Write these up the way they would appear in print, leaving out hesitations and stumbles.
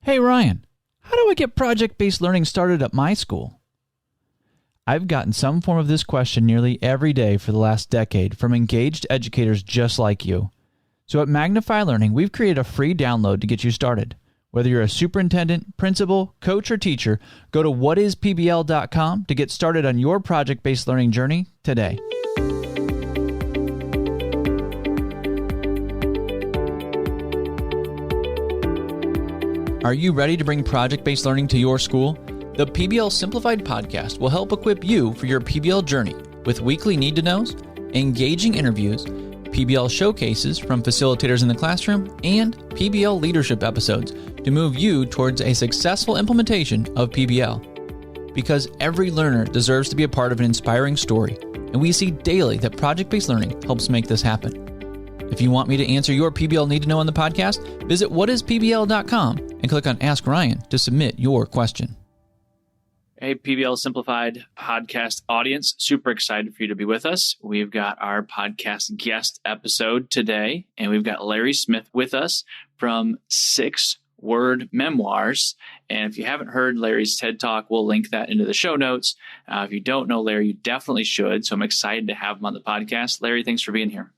Hey Ryan, how do I get project-based learning started at my school? I've gotten some form of this question nearly every day for the last decade from engaged educators just like you. So at Magnify Learning, we've created a free download to get you started. Whether you're a superintendent, principal, coach, or teacher, go to whatispbl.com to get started on your project-based learning journey today. Are you ready to bring project-based learning to your school? The PBL Simplified podcast will help equip you for your PBL journey with weekly need-to-knows, engaging interviews, PBL showcases from facilitators in the classroom, and PBL leadership episodes to move you towards a successful implementation of PBL. Because every learner deserves to be a part of an inspiring story, and we see daily that project-based learning helps make this happen. If you want me to answer your PBL need-to-know on the podcast, visit whatispbl.com and click on Ask Ryan to submit your question. Hey, PBL Simplified podcast audience, super excited for you to be with us. We've got our podcast guest episode today, and we've got Larry Smith with us from Six-Word Memoirs. And if you haven't heard Larry's TED Talk, we'll link that into the show notes. If you don't know Larry, you definitely should. So I'm excited to have him on the podcast. Larry, thanks for being here.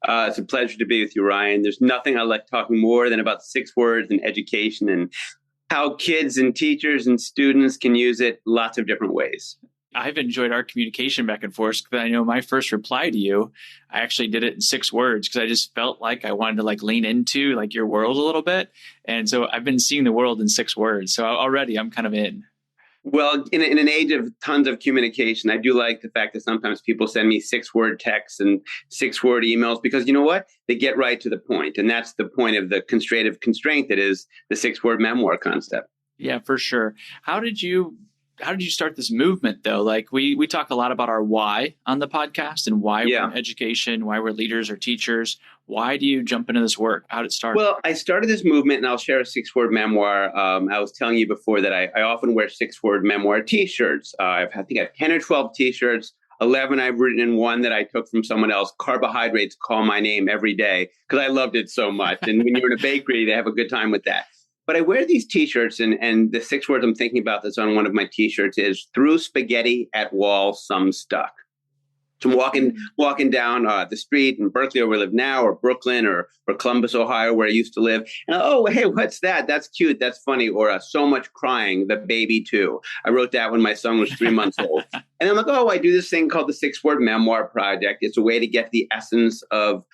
It's a pleasure to be with you, Ryan. There's nothing I like talking more than about 6 words and education and how kids and teachers and students can use it lots of different ways. I've enjoyed our communication back and forth because I know my first reply to you, I actually did it in 6 words because I just felt like I wanted to lean into your world a little bit. And so I've been seeing the world in 6 words. So already I'm kind of in. Well, in an age of tons of communication, I do like the fact that sometimes people send me 6-word texts and 6-word emails because you know what? They get right to the point. And that's the point of the constraint that is the 6-word memoir concept. Yeah, for sure. How did you start this movement, though? We talk a lot about our why on the podcast and why we're in education, why we're leaders or teachers. Why do you jump into this work? How did it start? Well, I started this movement, and I'll share a 6-word memoir. I was telling you before that I often wear 6-word memoir T-shirts. I think I have 10 or 12 T-shirts. 11 I've written in one that I took from someone else. Carbohydrates call my name every day because I loved it so much. And when you're in a bakery, they have a good time with that. But I wear these T-shirts, and the 6 words I'm thinking about that's on one of my T-shirts is through spaghetti at wall, some stuck. So I'm walking down the street in Berkeley, where we live now, or Brooklyn, or Columbus, Ohio, where I used to live. And oh, hey, what's that? That's cute. That's funny. Or so much crying, the baby too. I wrote that when my son was 3 months old. And I'm like, oh, I do this thing called the 6-word memoir project. It's a way to get the essence of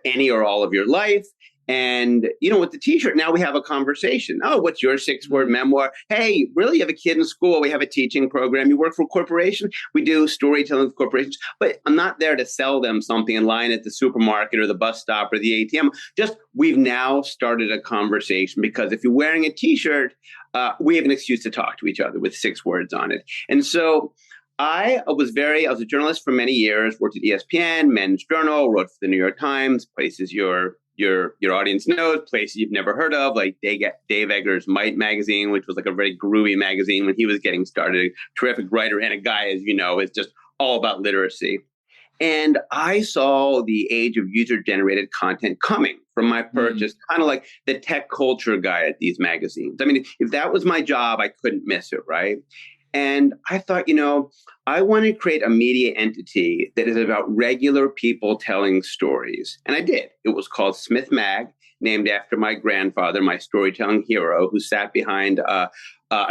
any or all of your life. And, with the T-shirt, now we have a conversation. Oh, what's your 6-word memoir? Hey, really? You have a kid in school? We have a teaching program. You work for a corporation? We do storytelling with corporations. But I'm not there to sell them something in line at the supermarket or the bus stop or the ATM. Just we've now started a conversation because if you're wearing a T-shirt, we have an excuse to talk to each other with 6 words on it. And so I was a journalist for many years, worked at ESPN, Men's Journal, wrote for the New York Times, places your audience knows, places you've never heard of, like Dave Egger's Might magazine, which was a very groovy magazine when he was getting started. A terrific writer and a guy, as you know, is just all about literacy. And I saw the age of user-generated content coming from my purchase, kind of like the tech culture guy at these magazines. I mean, if that was my job, I couldn't miss it, right? And I thought, I want to create a media entity that is about regular people telling stories. And I did. It was called Smith Mag, named after my grandfather, my storytelling hero, who sat behind a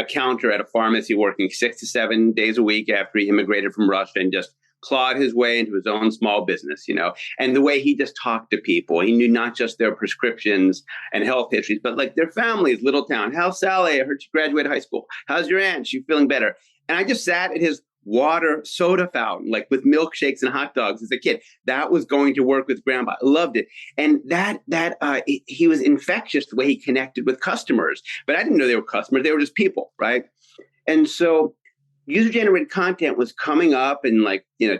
counter at a pharmacy working 6 to 7 days a week after he immigrated from Russia and just clawed his way into his own small business, and the way he just talked to people. He knew not just their prescriptions and health histories, but their families, little town. How's Sally? I heard she graduated high school. How's your aunt? She feeling better? And I just sat at his water soda fountain, with milkshakes and hot dogs as a kid. That was going to work with grandpa. I loved it. And he was infectious the way he connected with customers, but I didn't know they were customers. They were just people. Right. And so user-generated content was coming up in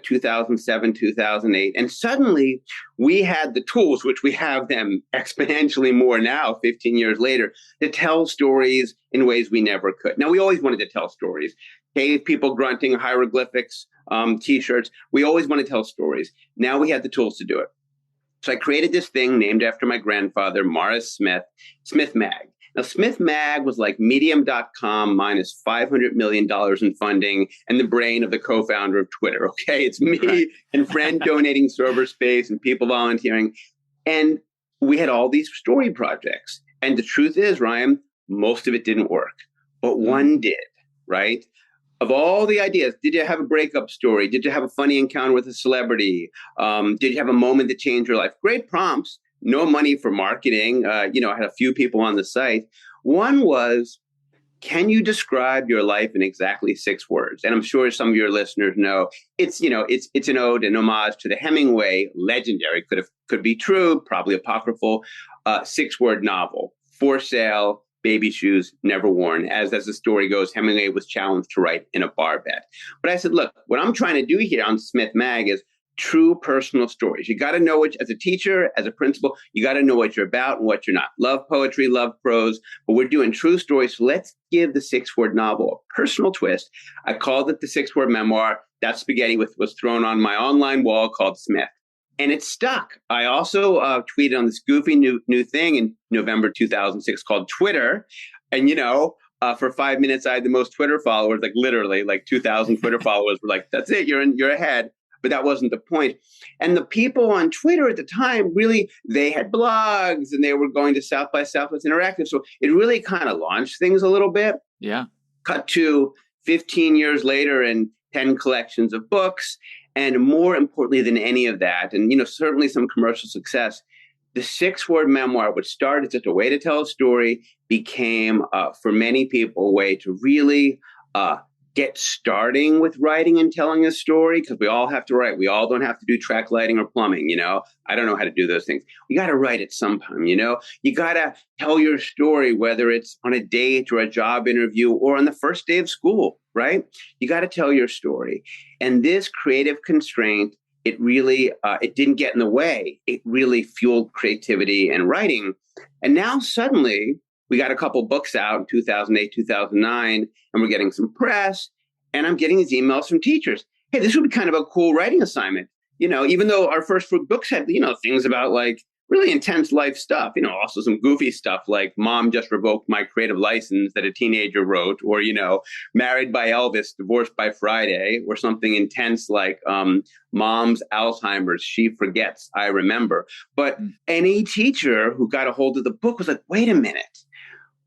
2007, 2008. And suddenly we had the tools, which we have them exponentially more now, 15 years later, to tell stories in ways we never could. Now, we always wanted to tell stories. Cave people grunting, hieroglyphics, T-shirts. We always want to tell stories. Now we have the tools to do it. So I created this thing named after my grandfather, Morris Smith, Smith Mag. Now, Smith Mag was like Medium.com minus $500 million in funding and the brain of the co-founder of Twitter. Okay, it's me and friend donating server space and people volunteering. And we had all these story projects. And the truth is, Ryan, most of it didn't work, but one did, right? Of all the ideas, did you have a breakup story? Did you have a funny encounter with a celebrity? Did you have a moment that changed your life? Great prompts. No money for marketing. I had a few people on the site. One was, can you describe your life in exactly 6 words? And I'm sure some of your listeners know it's an ode and homage to the Hemingway legendary, could be true, probably apocryphal, 6-word novel, For Sale, Baby Shoes, Never Worn. As the story goes, Hemingway was challenged to write in a bar bed. But I said, look, what I'm trying to do here on Smith Mag is true personal stories. You got to know as a teacher, as a principal, you got to know what you're about and what you're not. Love poetry, love prose, but we're doing true stories. So let's give the 6-word novel a personal twist. I called it the 6-word memoir. That spaghetti was thrown on my online wall called Smith. And it stuck. I also tweeted on this goofy new thing in November 2006 called Twitter. And, for 5 minutes, I had the most Twitter followers, like literally like 2,000 Twitter followers were like, that's it, you're ahead. But that wasn't the point. And the people on Twitter at the time, really, they had blogs and they were going to South by Southwest Interactive. So it really kind of launched things a little bit. Yeah. Cut to 15 years later and 10 collections of books. And more importantly than any of that, and certainly some commercial success, the 6-word memoir, which started as just a way to tell a story, became, for many people, a way to really get starting with writing and telling a story, because we all have to write. We all don't have to do track lighting or plumbing. I don't know how to do those things. You got to write at some time. You got to tell your story, whether it's on a date or a job interview or on the first day of school, right? You got to tell your story. And this creative constraint, it really, it didn't get in the way. It really fueled creativity and writing. And now suddenly we got a couple books out in 2008, 2009, and we're getting some press. And I'm getting these emails from teachers. Hey, this would be kind of a cool writing assignment. Even though our first books had, things about like really intense life stuff, also some goofy stuff like Mom just revoked my creative license that a teenager wrote, or, Married by Elvis, divorced by Friday, or something intense like Mom's Alzheimer's, she forgets, I remember. But any teacher who got a hold of the book was like, wait a minute,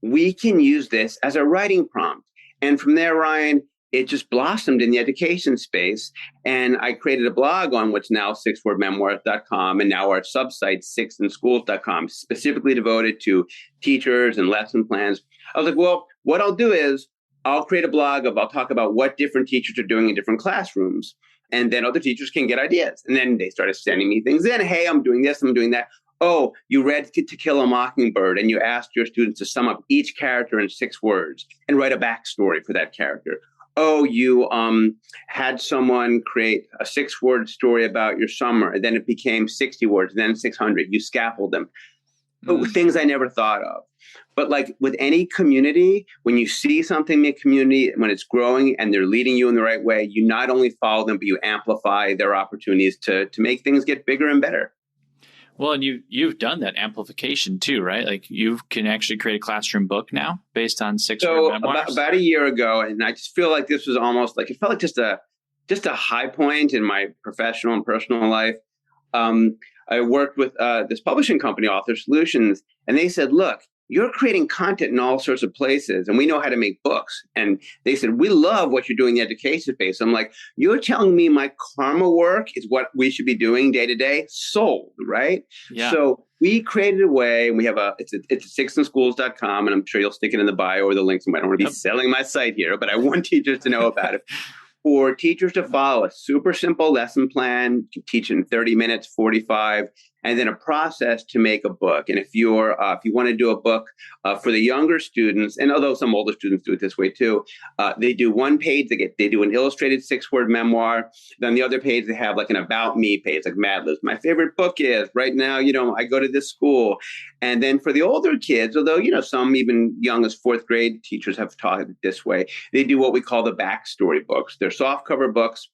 we can use this as a writing prompt. And from there, Ryan, it just blossomed in the education space. And I created a blog on what's now sixwordmemoirs.com and now our subsite, sixandschools.com, specifically devoted to teachers and lesson plans. I was like, well, what I'll do is I'll create a blog I'll talk about what different teachers are doing in different classrooms. And then other teachers can get ideas. And then they started sending me things in. Hey, I'm doing this, I'm doing that. Oh, you read To Kill a Mockingbird and you asked your students to sum up each character in 6 words and write a backstory for that character. Oh, you had someone create a 6-word story about your summer, and then it became 60 words, then 600. You scaffold them. Things I never thought of. But like with any community, when you see something in a community, when it's growing and they're leading you in the right way, you not only follow them, but you amplify their opportunities to make things get bigger and better. Well, and you've done that amplification too, right? Like you can actually create a classroom book now based on 6-word memoirs. About a year ago, and I just feel like this was almost like, it felt like just a high point in my professional and personal life. I worked with this publishing company, Author Solutions, and they said, look, you're creating content in all sorts of places, and we know how to make books. And they said, we love what you're doing in the education space. I'm like, you're telling me my karma work is what we should be doing day to day? Sold, right? Yeah. So we created a way, and we have it's at sixandschools.com, and I'm sure you'll stick it in the bio or the links. I don't want to be selling my site here, but I want teachers to know about it. For teachers to follow a super simple lesson plan, you can teach in 30 minutes, 45, and then a process to make a book. And if you want to do a book for the younger students, and although some older students do it this way too, they do one page, they do an illustrated 6-word memoir. Then the other page, they have like an about me page, like Mad Libs. My favorite book is right now, I go to this school. And then for the older kids, although, some even young as 4th grade teachers have taught it this way, they do what we call the backstory books. They're softcover books.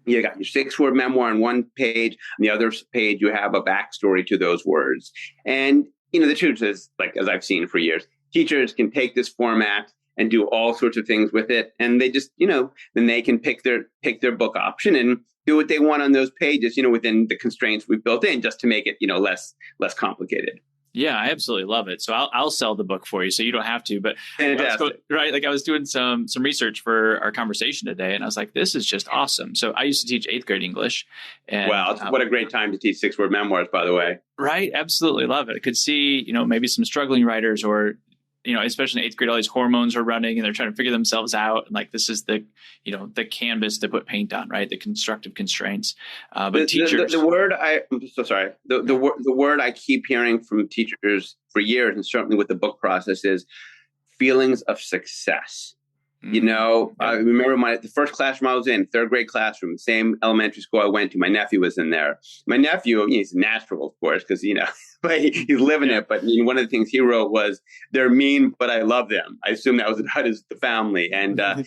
You got your 6-word memoir on one page. On the other page, you have a backstory to those words. And, the truth is, like, as I've seen for years, teachers can take this format and do all sorts of things with it. And they just, then they can pick their book option and do what they want on those pages, within the constraints we've built in, just to make it, less complicated. Yeah, I absolutely love it. So I'll sell the book for you, so you don't have to. But right, like I was doing some research for our conversation today, and I was like, this is just awesome. So I used to teach 8th grade English. And, wow, what a great time to teach 6-word memoirs, by the way. Right, absolutely love it. I could see, maybe some struggling writers, or especially in 8th grade, all these hormones are running and they're trying to figure themselves out. And like, this is the canvas to put paint on, right? The constructive constraints. But teachers, the word I'm so sorry. The word I keep hearing from teachers for years, and certainly with the book process, is feelings of success. I remember the first classroom I was in, 3rd grade classroom, same elementary school I went to. My nephew was in there. My nephew, he's natural, of course, because, but he's living it. But one of the things he wrote was, "They're mean, but I love them." I assume that was about the family. And I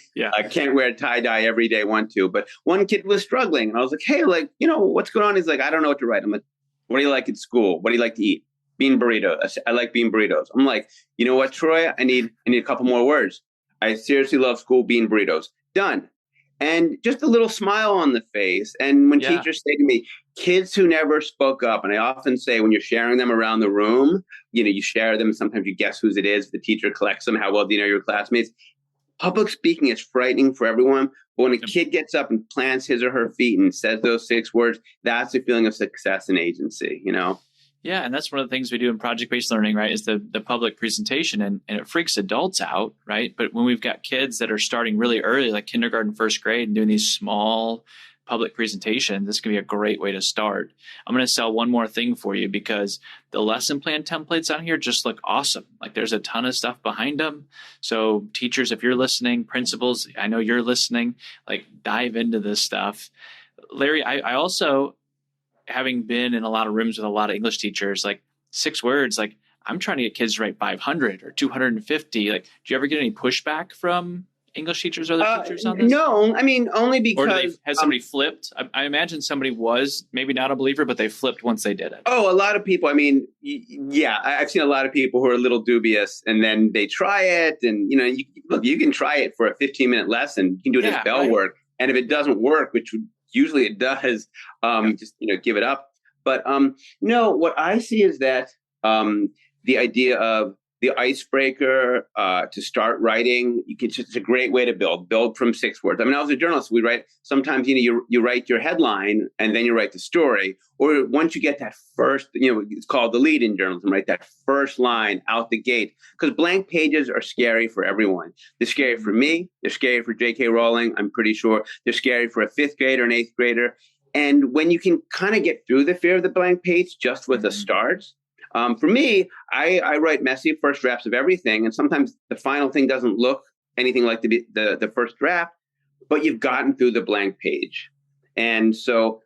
can't wear tie-dye every day, want to. But one kid was struggling. And I was like, hey, what's going on? He's like, I don't know what to write. I'm like, what do you like at school? What do you like to eat? Bean burritos. I like bean burritos. I'm like, you know what, Troy? I need a couple more words. I seriously love school bean burritos. Done. And just a little smile on the face. And when teachers say to me, kids who never spoke up, and I often say when you're sharing them around the room, you share them. Sometimes you guess whose it is. The teacher collects them. How well do you know your classmates? Public speaking is frightening for everyone. But when a kid gets up and plants his or her feet and says those 6 words, that's a feeling of success and agency, Yeah, and that's one of the things we do in project-based learning, right, is the public presentation, and it freaks adults out, right? But when we've got kids that are starting really early, like kindergarten, 1st grade, and doing these small public presentations, this can be a great way to start. I'm going to sell one more thing for you, because the lesson plan templates on here just look awesome. Like, there's a ton of stuff behind them. So teachers, if you're listening, principals, I know you're listening, like, dive into this stuff. Larry, I also, having been in a lot of rooms with a lot of English teachers, like 6 words, like I'm trying to get kids to write 500 or 250. Like, do you ever get any pushback from English teachers or other teachers on this? No, I mean, only because... Or has somebody flipped? I imagine somebody was maybe not a believer, but they flipped once they did it. Oh, a lot of people. I mean, I've seen a lot of people who are a little dubious, and then they try it. And, you can try it for a 15-minute lesson. You can do it as bell work. And if it doesn't work, which usually it does, just, give it up. But no, what I see is that the idea of the icebreaker to start writing, it's a great way to build from 6 words. I mean, I was a journalist. We write, sometimes, you write your headline and then you write the story. Or once you get that first, it's called the lead in journalism, right? That first line out the gate. Because blank pages are scary for everyone. They're scary for me. They're scary for J.K. Rowling, I'm pretty sure. They're scary for a 5th grader, an 8th grader. And when you can kind of get through the fear of the blank page just with a start. For me, I write messy first drafts of everything, and sometimes the final thing doesn't look anything like the first draft, but you've gotten through the blank page. And so,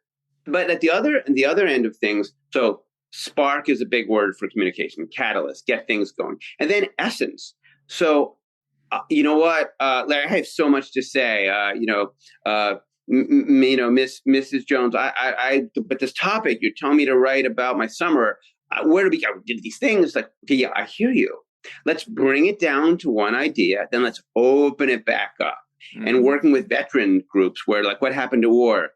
but at the other end of things, so spark is a big word for communication, catalyst, get things going, and then essence. So, you know what, Larry, I have so much to say. Mrs. Jones, but this topic you're telling me to write about my summer. Where do we go? Did these things? Like, okay, yeah, I hear you. Let's bring it down to one idea. Then let's open it back up. And working with veteran groups where, like, what happened to war?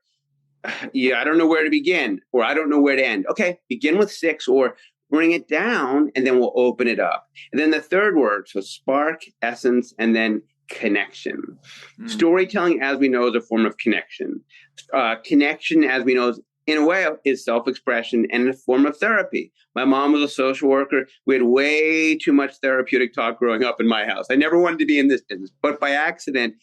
Yeah, I don't know where to begin, or I don't know where to end. Okay, begin with 6 or bring it down, and then we'll open it up. And then the third word, so spark, essence, and then connection. Storytelling, as we know, is a form of connection. Connection, as we know, in a way, is self-expression and a form of therapy. My mom was a social worker. We had way too much therapeutic talk growing up in my house. I never wanted to be in this business, but by accident,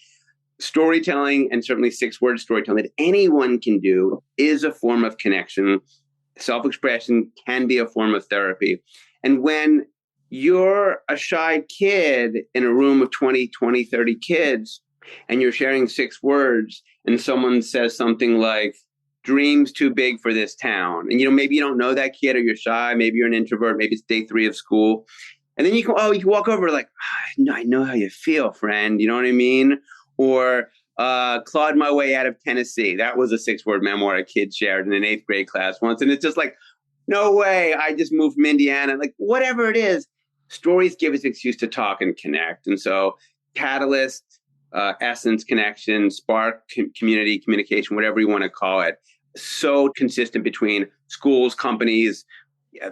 storytelling, and certainly 6-word storytelling that anyone can do, is a form of connection. Self-expression can be a form of therapy. And when you're a shy kid in a room of 20, 30 kids, and you're sharing 6 words, and someone says something like, dreams too big for this town. And, maybe you don't know that kid, or you're shy. Maybe you're an introvert. Maybe it's day 3 of school. And then you can walk over like, I know how you feel, friend. You know what I mean? Or clawed my way out of Tennessee. That was a 6-word memoir a kid shared in an 8th grade class once. And it's just like, no way. I just moved from Indiana. Like, whatever it is, stories give us an excuse to talk and connect. And so catalyst, essence, connection, spark, community, communication, whatever you want to call it, so consistent between schools, companies,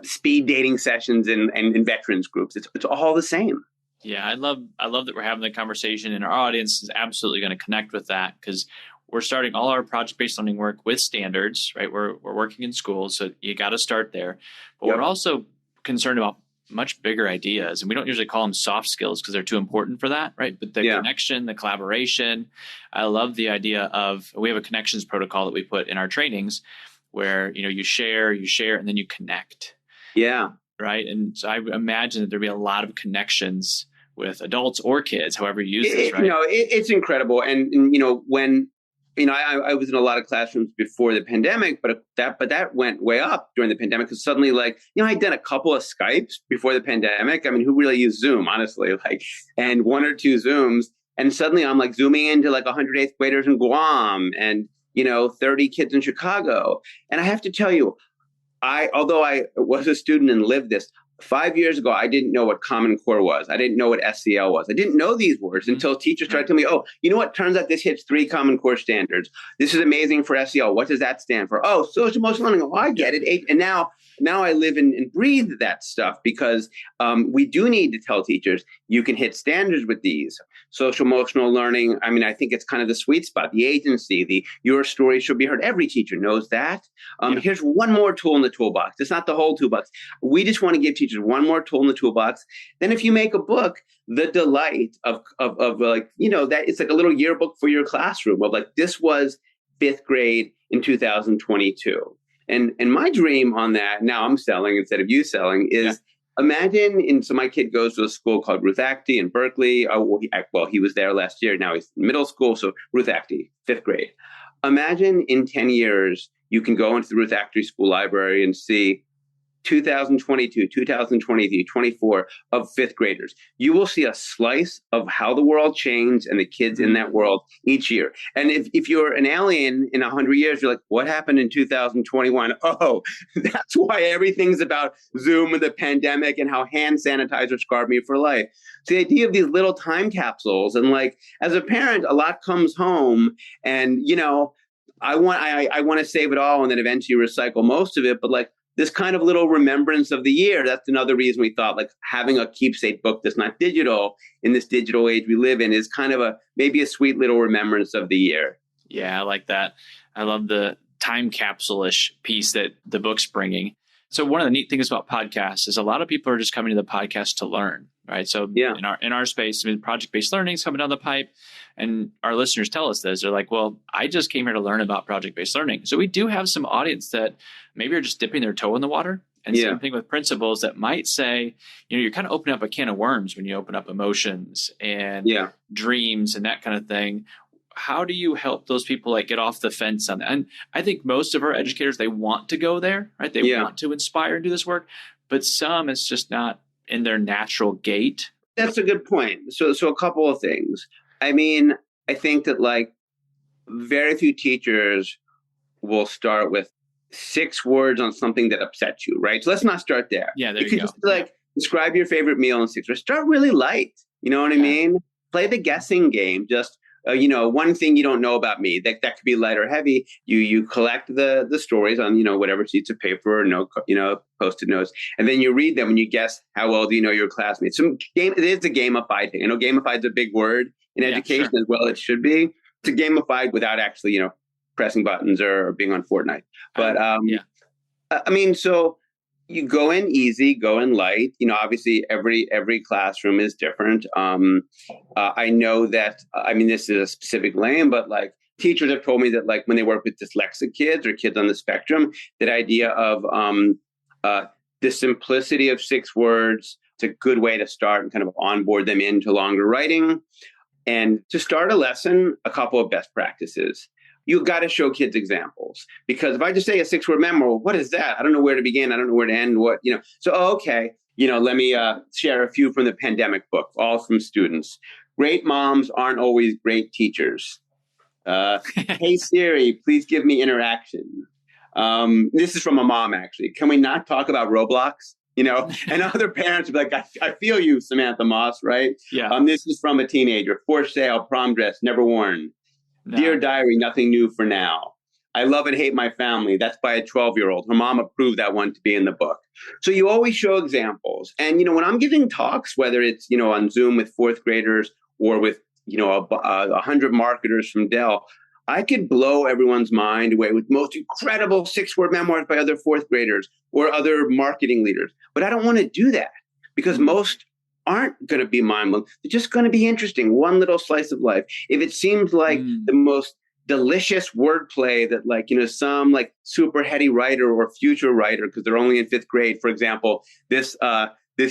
speed dating sessions, and veterans groups. It's all the same. Yeah, I love that we're having the conversation, and our audience is absolutely going to connect with that, because we're starting all our project-based learning work with standards, right? We're working in schools, so you got to start there. But we're also concerned about much bigger ideas, and we don't usually call them soft skills because they're too important for that, right? But the connection, the collaboration, I love the idea of, we have a connections protocol that we put in our trainings where, you share, and then you connect. Yeah. Right. And so I imagine that there'd be a lot of connections with adults or kids, however you use this, right? It's incredible. And when I was in a lot of classrooms before the pandemic, but that went way up during the pandemic, because suddenly, I'd done a couple of Skypes before the pandemic. I mean, who really used Zoom, honestly? And one or two Zooms, and suddenly I'm zooming into 100 eighth graders in Guam and 30 kids in Chicago. And I have to tell you, although I was a student and lived this, 5 years ago, I didn't know what Common Core was. I didn't know what SEL was. I didn't know these words until teachers started telling me, oh, you know what? Turns out this hits 3 Common Core standards. This is amazing for SEL. What does that stand for? Oh, social emotional learning. Oh, I get it. And now I live and breathe that stuff, because we do need to tell teachers, you can hit standards with these. Social emotional learning, I mean, I think it's kind of the sweet spot, the agency, your story should be heard. Every teacher knows that. Here's one more tool in the toolbox. It's not the whole toolbox. We just want to give teachers one more tool in the toolbox. Then if you make a book, the delight of that it's like a little yearbook for your classroom of this was 5th grade in 2022. And my dream on that, now I'm selling instead of you selling, is imagine, so my kid goes to a school called Ruth Actie in Berkeley. He was there last year. Now he's in middle school. So Ruth Actie, 5th grade. Imagine in 10 years, you can go into the Ruth Actie School Library and see 2022, 2023, 24 of 5th graders. You will see a slice of how the world changed and the kids in that world each year. And if you're an alien in 100 years, you're like, what happened in 2021? Oh, that's why everything's about Zoom and the pandemic and how hand sanitizer scarred me for life. So the idea of these little time capsules, and as a parent, a lot comes home, and I want to save it all and then eventually recycle most of it, but this kind of little remembrance of the year. That's another reason we thought having a keepsake book that's not digital in this digital age we live in is kind of maybe a sweet little remembrance of the year. Yeah, I like that. I love the time capsule-ish piece that the book's bringing. So one of the neat things about podcasts is a lot of people are just coming to the podcast to learn, right? So in our space, project-based learning is coming down the pipe, and our listeners tell us this. They're like, well, I just came here to learn about project-based learning. So we do have some audience that maybe are just dipping their toe in the water. And same thing with principals that might say, you're kind of opening up a can of worms when you open up emotions and dreams and that kind of thing. How do you help those people get off the fence on that? And I think most of our educators, they want to go there, right? They want to inspire and do this work, but some, it's just not in their natural gait. That's a good point. So a couple of things. I mean, I think that very few teachers will start with 6 words on something that upsets you, right? So let's not start there. Yeah, there you can go. Just describe your favorite meal in 6 words. Start really light. You know what I mean? Play the guessing game. Just one thing you don't know about me. That could be light or heavy. You collect the stories on whatever sheets of paper or Post-it notes, and then you read them and you guess how well do you know your classmates. It is a gamified thing. I know gamified is a big word in education as well. It should be. It's a gamified without actually pressing buttons or being on Fortnite. But I mean, so you go in easy, go in light. Obviously every classroom is different. I know that, this is a specific lane, but teachers have told me that when they work with dyslexic kids or kids on the spectrum, that idea of the simplicity of 6 words, it's a good way to start and kind of onboard them into longer writing. And to start a lesson, a couple of best practices. You've got to show kids examples, because if I just say a 6-word memoir, what is that? I don't know where to begin. I don't know where to end. So, okay, let me share a few from the pandemic book, all from students. Great moms aren't always great teachers. Hey Siri, please give me interaction. This is from a mom, actually. Can we not talk about Roblox? and other parents would be like, I feel you, Samantha Moss, right? Yeah. This is from a teenager. For sale, prom dress, never worn. No. Dear diary, nothing new for now. I love and hate my family. That's by a 12-year-old. Her mom approved that one to be in the book. So you always show examples. And, when I'm giving talks, whether it's, on Zoom with fourth graders or with, 100 marketers from Dell, I could blow everyone's mind away with most incredible 6-word memoirs by other fourth graders or other marketing leaders. But I don't want to do that because most aren't going to be mind-blowing. They're just going to be interesting. One little slice of life. If it seems like the most delicious wordplay that some super heady writer or future writer, because they're only in 5th grade, for example, this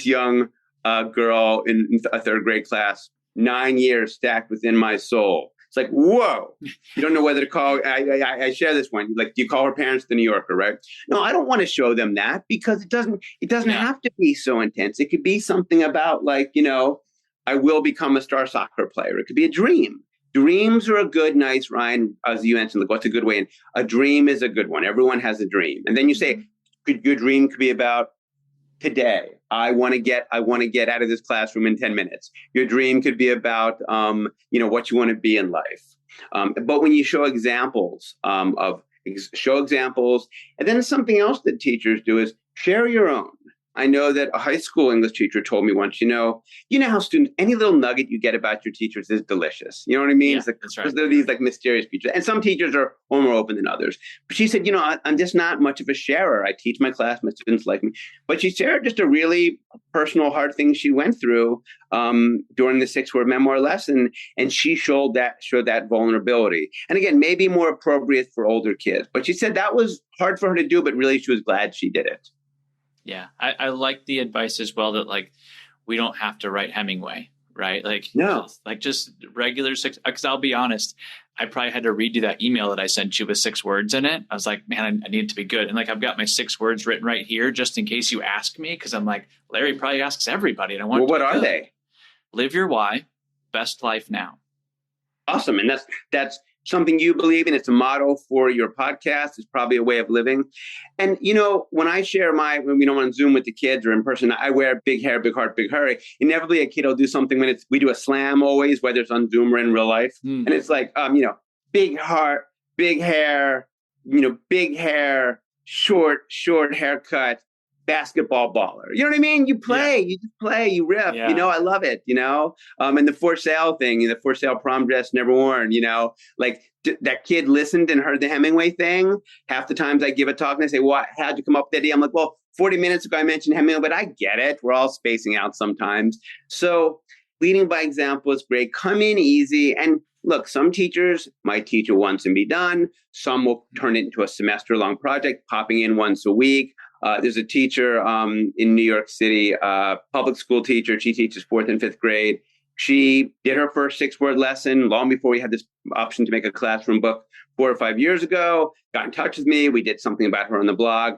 young girl in a 3rd grade class, 9 years stacked within my soul. It's like, whoa, you don't know whether to call. I share this one. Do you call her parents the New Yorker, right? No, I don't want to show them that because it doesn't have to be so intense. It could be something about I will become a star soccer player. It could be a dream. Dreams are a good, nice, Ryan, as you mentioned, what's a good way? And a dream is a good one. Everyone has a dream. And then you say, your dream could be about today. I want to get out of this classroom in 10 minutes. Your dream could be about, what you want to be in life. But when you show examples and then something else that teachers do is share your own. I know that a high school English teacher told me once, how students, any little nugget you get about your teachers is delicious. You know what I mean? Yeah, that's right. They're these mysterious creatures. And some teachers are more open than others. But she said, I'm just not much of a sharer. I teach my class, my students like me. But she shared just a really personal, hard thing she went through during the 6-word memoir lesson. And she showed that vulnerability. And again, maybe more appropriate for older kids. But she said that was hard for her to do, but really she was glad she did it. Yeah, I like the advice as well that we don't have to write Hemingway, right? No, just regular 6. Because I'll be honest, I probably had to redo that email that I sent you with 6 words in it. I was like, man, I need it to be good. And I've got my 6 words written right here just in case you ask me, because I'm like, Larry probably asks everybody, and I want. Well, what are they? Live your why, best life now. Awesome, and that's something you believe in. It's a motto for your podcast. It's probably a way of living. And, when I share when on Zoom with the kids or in person, I wear big hair, big heart, big hurry. Inevitably, a kid will do something we do a slam always, whether it's on Zoom or in real life. And it's big heart, big hair, short haircut, basketball baller. You know what I mean? You play, you just play, you riff, Yeah. I love it, and the for sale thing, the for sale prom dress never worn, that kid listened and heard the Hemingway thing. Half the times I give a talk and they say, well, how'd you come up with that idea? I'm like, well, 40 minutes ago I mentioned Hemingway, but I get it. We're all spacing out sometimes. So leading by example is great. Come in easy. And look, some teachers might teach it once and be done. Some will turn it into a semester-long project, popping in once a week. There's a teacher in New York City, public school teacher. She teaches 4th and 5th grade. She did her first 6-word lesson long before we had this option to make a classroom book 4 or 5 years ago, got in touch with me. We did something about her on the blog.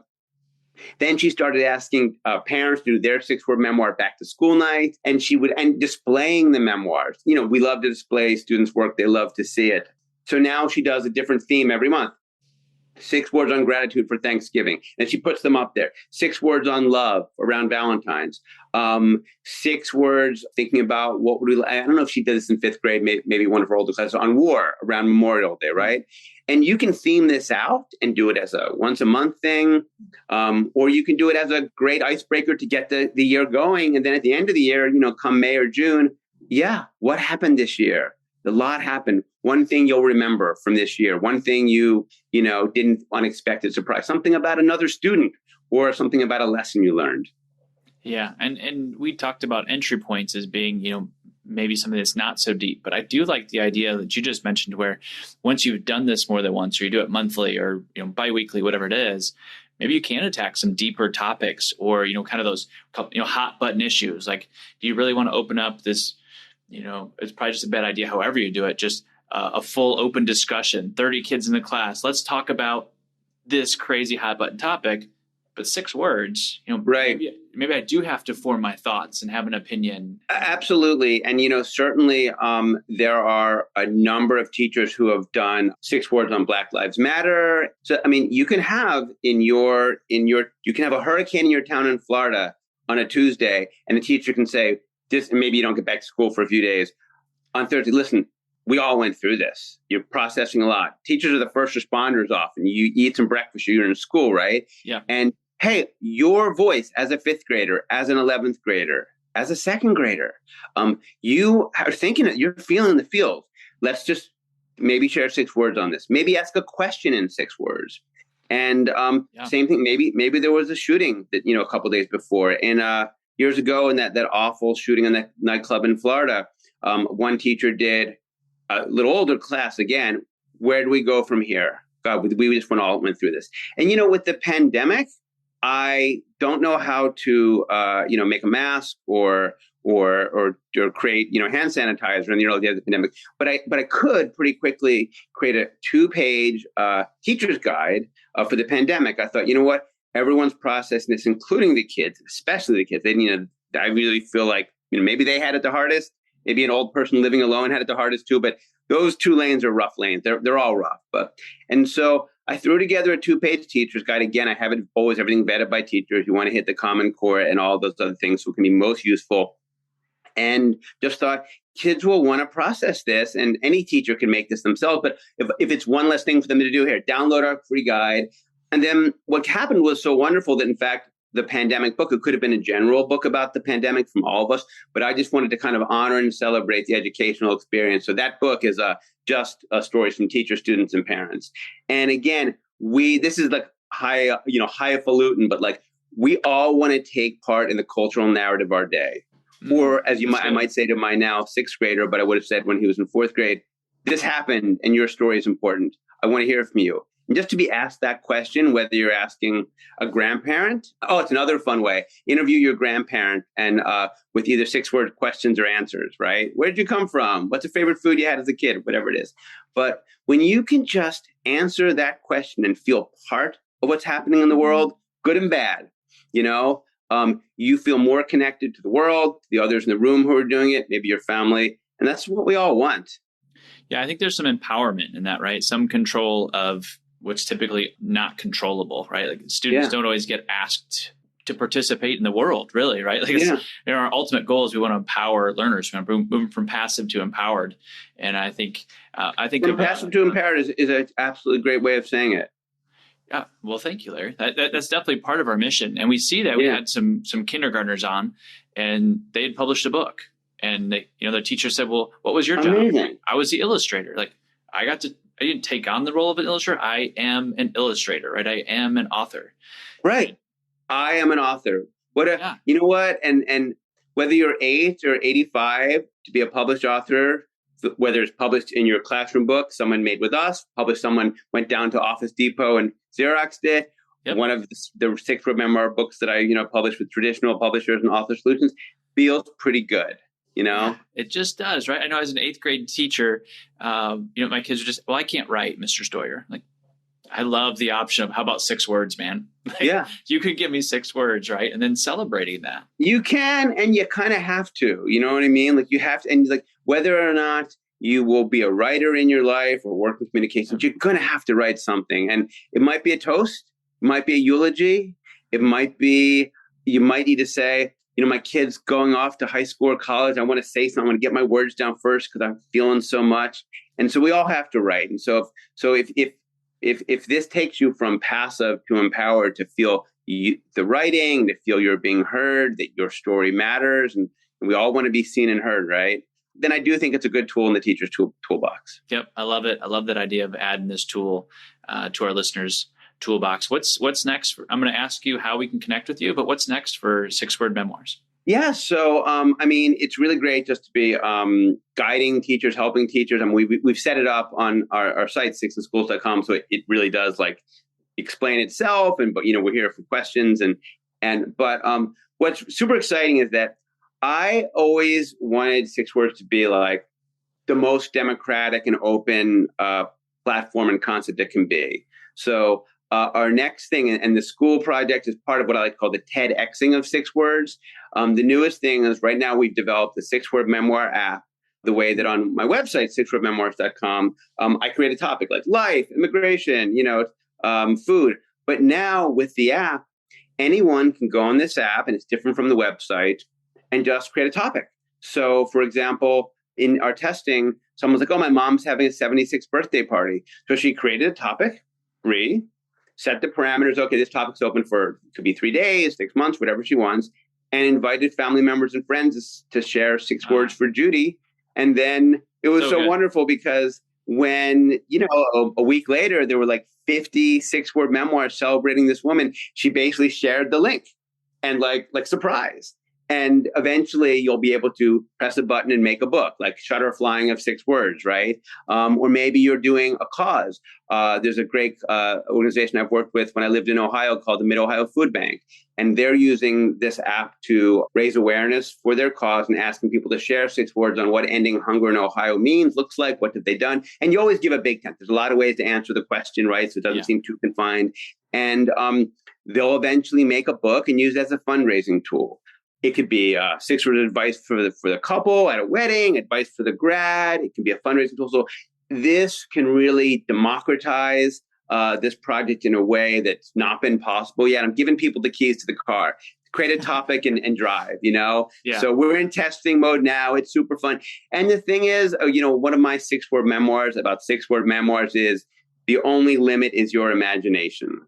Then she started asking parents to do their 6-word memoir back to school night. And and displaying the memoirs. We love to display students' work. They love to see it. So now she does a different theme every month. 6 words on gratitude for Thanksgiving. And she puts them up there. 6 words on love around Valentine's. 6 words thinking about I don't know if she did this in 5th grade, maybe one of her older classes, on war around Memorial Day, right? And you can theme this out and do it as a once a month thing. Or you can do it as a great icebreaker to get the year going. And then at the end of the year, come May or June, what happened this year? A lot happened. One thing you'll remember from this year, one thing you didn't unexpected surprise, something about another student or something about a lesson you learned. Yeah. And we talked about entry points as being, maybe something that's not so deep, but I do like the idea that you just mentioned where once you've done this more than once, or you do it monthly or, biweekly, whatever it is, maybe you can attack some deeper topics or, kind of those, hot button issues. Like, do you really want to open up this, it's probably just a bad idea, however you do it, just a full open discussion, 30 kids in the class. Let's talk about this crazy hot button topic. but 6 words, Right. maybe I do have to form my thoughts and have an opinion. Absolutely. And, certainly there are a number of teachers who have done 6 words on Black Lives Matter. So, you can have you can have a hurricane in your town in Florida on a Tuesday, and the teacher can say this, and maybe you don't get back to school for a few days. On Thursday, listen, we all went through this. You're processing a lot. Teachers are the first responders often. You eat some breakfast, you're in school, right? Yeah. And hey, your voice as a 5th grader, as an 11th grader, as a 2nd grader, you are thinking it, you're feeling the feels. Let's just maybe share 6 words on this. Maybe ask a question in 6 words. And same thing, maybe there was a shooting that, a couple of days before. And years ago in that awful shooting in that nightclub in Florida, one teacher did a little older class again. Where do we go from here? God, we just went through this. And, with the pandemic, I don't know how to, make a mask or create, hand sanitizer in the early days of the pandemic. But I could pretty quickly create a 2-page teacher's guide for the pandemic. I thought, you know what? Everyone's processing this, including the kids, especially the kids. I really feel like, maybe they had it the hardest. Maybe an old person living alone had it the hardest too. But those 2 lanes are rough lanes. They're all rough. And so I threw together a 2-page teacher's guide. Again, I have it always everything vetted by teachers. You want to hit the Common Core and all those other things so it can be most useful. And just thought kids will want to process this, and any teacher can make this themselves. But if it's one less thing for them to do, here, download our free guide. And then what happened was so wonderful that, in fact, the pandemic book, it could have been a general book about the pandemic from all of us, but I just wanted to kind of honor and celebrate the educational experience. So that book is just stories from teachers, students, and parents. And again, this is like highfalutin, but like we all want to take part in the cultural narrative of our day. Or as I might say to my now 6th grader, but I would have said when he was in 4th grade, this happened and your story is important. I want to hear from you. And just to be asked that question, whether you're asking a grandparent, it's another fun way. Interview your grandparent and with either 6-word questions or answers, right? Where did you come from? What's a favorite food you had as a kid? Whatever it is. But when you can just answer that question and feel part of what's happening in the world, good and bad, you feel more connected to the world, to the others in the room who are doing it, maybe your family. And that's what we all want. Yeah, I think there's some empowerment in that, right? Some control of what's typically not controllable, right? Like students don't always get asked to participate in the world, really, right? Like our ultimate goal is we want to empower learners, we want to move from passive to empowered. And I think from passive to empowered is an absolutely great way of saying it. Yeah. Well, thank you, Larry. That's definitely part of our mission. And we see that we had some kindergartners on, and they had published a book, and their teacher said, well, what was your job? I was the illustrator. Like I didn't take on the role of an illustrator. I am an illustrator, right? I am an author. Right. I am an author. You know what? And whether you're 8 or 85 to be a published author, whether it's published in your classroom book, someone made with us, someone went down to Office Depot and Xeroxed it. Yep. One of the 6-word memoir books that I, published with traditional publishers and Author Solutions feels pretty good. Yeah, it just does, right? I know as an 8th grade teacher, my kids are just, I can't write, Mr. Stoyer. Like, I love the option of how about 6 words, man? Like, you could give me 6 words, right? And then celebrating that. You can, and you kind of have to, you know what I mean? Like you have to, and like whether or not you will be a writer in your life or work with communications, you're going to have to write something. And it might be a toast. It might be a eulogy. It might be, you might need to say, my kid's going off to high school or college. I want to say something. I want to get my words down first because I'm feeling so much. And so we all have to write. And so if this takes you from passive to empowered to feel the writing, to feel you're being heard, that your story matters, and we all want to be seen and heard, right? Then I do think it's a good tool in the teacher's toolbox. Yep. I love it. I love that idea of adding this tool to our listeners' toolbox. What's next? I'm going to ask you how we can connect with you, but what's next for 6-word memoirs? Yeah. So, it's really great just to be guiding teachers, helping teachers. We've set it up on our site, sixandschools.com. So it really does explain itself. But we're here for questions. But what's super exciting is that I always wanted 6 words to be like the most democratic and open platform and concept it can be. So our next thing, and the school project is part of what I like to call the TEDxing of 6 words. The newest thing is right now we've developed the 6-word memoir app, the way that on my website, sixwordmemoirs.com, I create a topic like life, immigration, food. But now with the app, anyone can go on this app, and it's different from the website, and just create a topic. So, for example, in our testing, someone's like, oh, my mom's having a 76th birthday party. So she created a topic, set the parameters. Okay, this topic's open for, could be 3 days, 6 months, whatever she wants, and invited family members and friends to share 6 words for Judy. And then it was so wonderful because when, a week later, there were like 50 6-word memoirs celebrating this woman, she basically shared the link and like surprise. And eventually you'll be able to press a button and make a book, like Shutter Flying of 6 words, right? Or maybe you're doing a cause. There's a great organization I've worked with when I lived in Ohio called the Mid-Ohio Food Bank. And they're using this app to raise awareness for their cause and asking people to share 6 words on what ending hunger in Ohio means, looks like, what did they done. And you always give a big tent. There's a lot of ways to answer the question, right? So it doesn't seem too confined. And they'll eventually make a book and use it as a fundraising tool. It could be 6-word advice for the couple at a wedding, advice for the grad. It can be a fundraising tool. So this can really democratize this project in a way that's not been possible yet. I'm giving people the keys to the car. Create a topic and drive, Yeah. So we're in testing mode now. It's super fun. And the thing is, one of my 6-word memoirs about 6-word memoirs is the only limit is your imagination.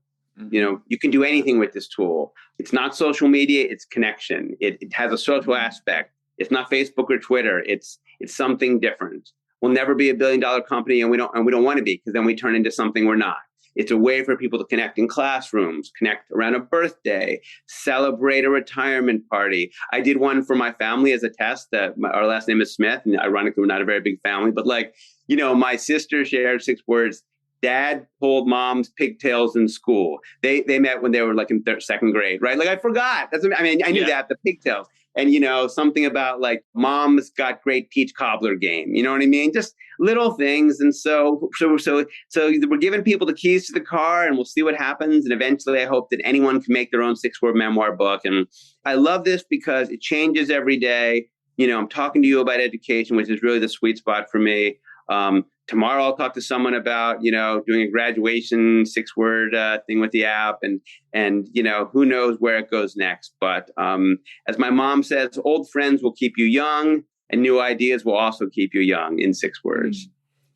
You can do anything with this tool. It's not social media, it's connection. It has a social aspect. It's not Facebook or Twitter. It's something different. We'll never be $1 billion company, and we don't want to be, because then we turn into something we're not. It's a way for people to connect in classrooms, connect around a birthday, celebrate a retirement party. I did one for my family as a test. Our last name is Smith, and ironically, we're not a very big family. But my sister shared 6 words. Dad pulled mom's pigtails in school. They met when they were like in 2nd grade, right? Like I forgot. I knew that, the pigtails. And, something about like mom's got great peach cobbler game. You know what I mean? Just little things. And so we're giving people the keys to the car, and we'll see what happens. And eventually I hope that anyone can make their own 6-word memoir book. And I love this because it changes every day. I'm talking to you about education, which is really the sweet spot for me. Tomorrow I'll talk to someone about, doing a graduation 6-word thing with the app, and who knows where it goes next. But as my mom says, old friends will keep you young, and new ideas will also keep you young in 6 words.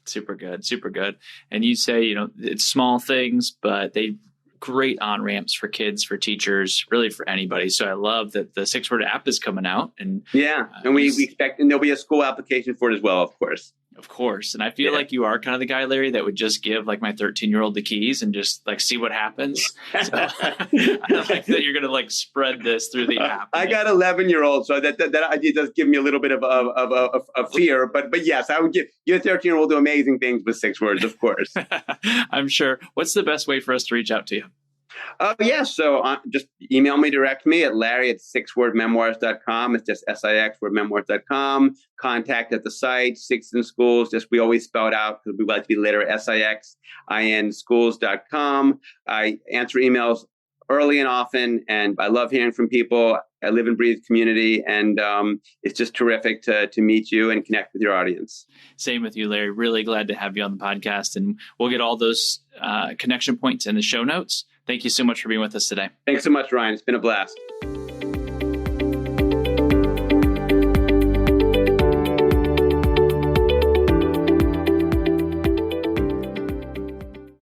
Super good. Super good. And you say, it's small things, but they great on-ramps for kids, for teachers, really for anybody. So I love that the 6-word app is coming out. And and we expect, and there'll be a school application for it as well, of course. Of course. And I feel like you are kind of the guy, Larry, that would just give like my 13-year-old the keys and just like see what happens. So I like that you're going to like spread this through the app. I got 11-year-old, so that idea does give me a little bit of fear. But yes, I would give your 13-year-old do amazing things with 6 words, of course. I'm sure. What's the best way for us to reach out to you? So just email me, direct me at larry@sixwordmemoirs.com. It's just sixwordmemoirs.com. Contact at the site, 6 in schools. We always spell it out because we like to be literate, SIXIN-schools.com. I answer emails early and often, and I love hearing from people. I live and breathe community, and it's just terrific to meet you and connect with your audience. Same with you, Larry. Really glad to have you on the podcast, and we'll get all those connection points in the show notes. Thank you so much for being with us today. Thanks so much, Ryan. It's been a blast.